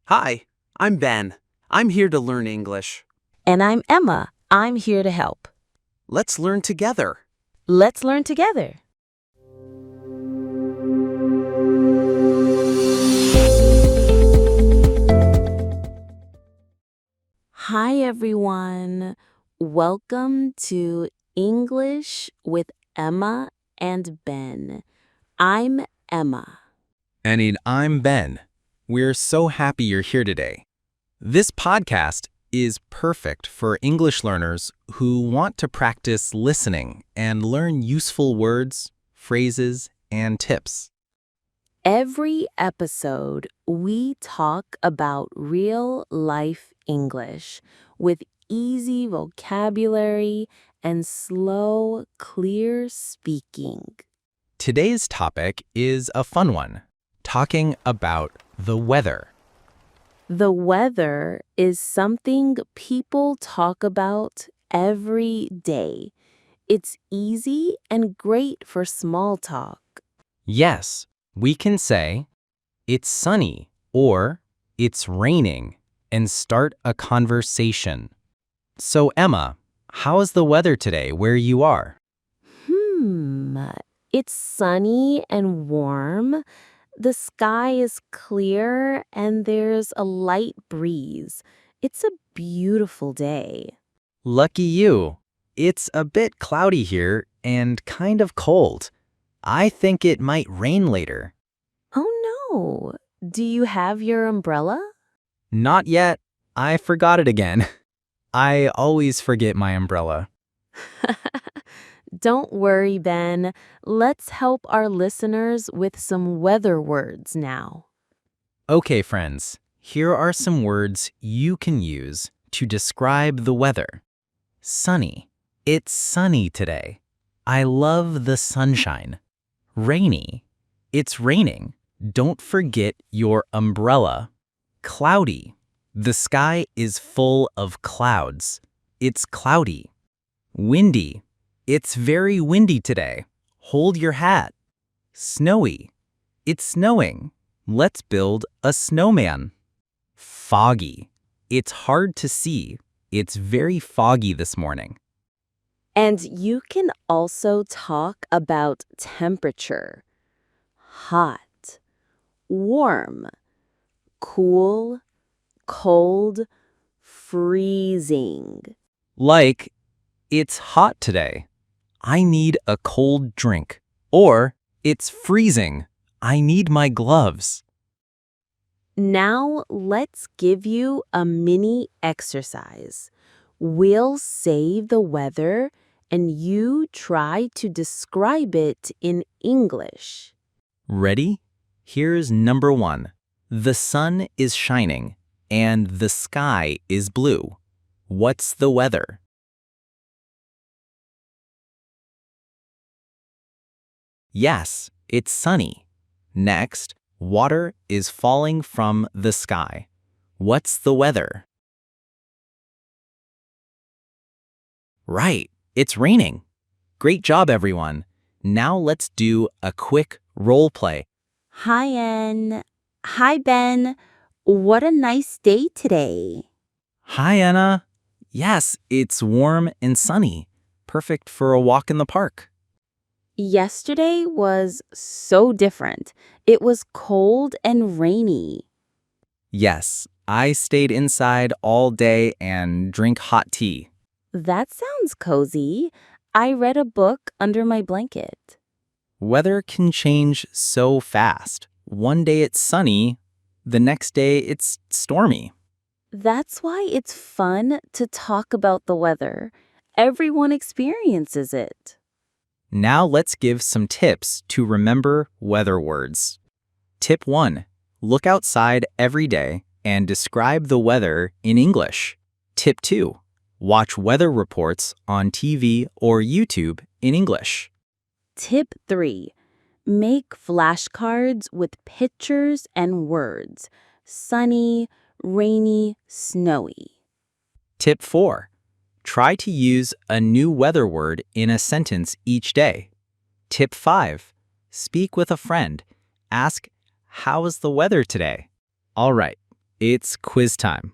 Hi, I'm Ben. I'm here to learn English. And I'm Emma. I'm here to help. Let's learn together. Let's learn together. Hi, everyone. Welcome to English with Emma and Ben. I'm Emma. And I'm Ben. We're so happy you're here today. This podcast is perfect for English learners who want to practice listening and learn useful words, phrases, and tips. Every episode, we talk about real-life English with easy vocabulary and slow, clear speaking. Today's topic is a fun one, talking about the weather. The weather is something people talk about every day. It's easy and great for small talk. Yes, we can say, it's sunny or it's raining and start a conversation. So Emma, how's the weather today where you are? It's sunny and warm. The sky is clear and there's a light breeze. It's a beautiful day. Lucky you. It's a bit cloudy here and kind of cold. I think it might rain later. Oh no! Do you have your umbrella? Not yet. I forgot it again. I always forget my umbrella. Don't worry, Ben. Let's help our listeners with some weather words now. Okay, friends. Here are some words you can use to describe the weather. Sunny. It's sunny today. I love the sunshine. Rainy. It's raining. Don't forget your umbrella. Cloudy. The sky is full of clouds. It's cloudy. Windy. It's very windy today. Hold your hat. Snowy. It's snowing. Let's build a snowman. Foggy. It's hard to see. It's very foggy this morning. And you can also talk about temperature. Hot, warm, cool, cold, freezing. Like, it's hot today. I need a cold drink. Or, it's freezing. I need my gloves. Now let's give you a mini exercise. We'll say the weather and you try to describe it in English. Ready? Here's number 1. The sun is shining and the sky is blue. What's the weather? Yes, it's sunny. Next, water is falling from the sky. What's the weather? Right, it's raining. Great job, everyone. Now let's do a quick role play. Hi, Ann. Hi, Ben. What a nice day today. Hi, Anna. Yes, it's warm and sunny. Perfect for a walk in the park. Yesterday was so different. It was cold and rainy. Yes, I stayed inside all day and drank hot tea. That sounds cozy. I read a book under my blanket. Weather can change so fast. One day it's sunny, the next day it's stormy. That's why it's fun to talk about the weather. Everyone experiences it. Now let's give some tips to remember weather words. Tip 1. Look outside every day and describe the weather in English. Tip 2. Watch weather reports on TV or YouTube in English. Tip 3. Make flashcards with pictures and words. Sunny, rainy, snowy. Tip 4. Try to use a new weather word in a sentence each day. Tip 5. Speak with a friend. Ask, how is the weather today? All right, It's quiz time.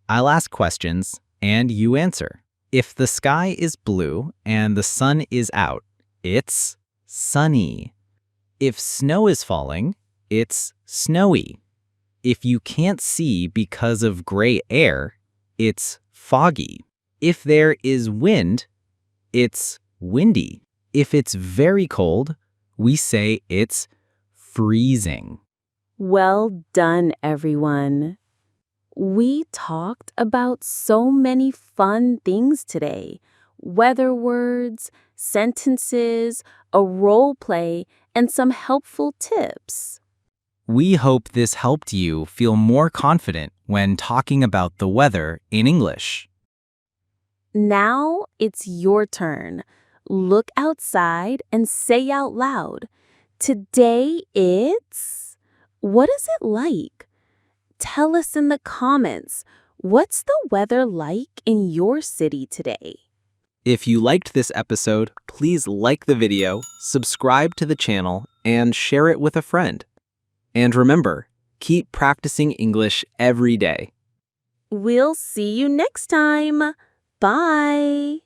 I'll ask questions, and you answer. If the sky is blue and the sun is out, it's sunny. If snow is falling, it's snowy. If you can't see because of gray air, it's foggy. If there is wind, it's windy. If it's very cold, we say it's freezing. Well done, everyone. We talked about so many fun things today. Weather words, sentences, a role play, and some helpful tips. We hope this helped you feel more confident when talking about the weather in English. Now it's your turn. Look outside and say out loud. Today it's... What is it like? Tell us in the comments. What's the weather like in your city today? If you liked this episode, please like the video, subscribe to the channel, and share it with a friend. And remember, keep practicing English every day. We'll see you next time. Bye.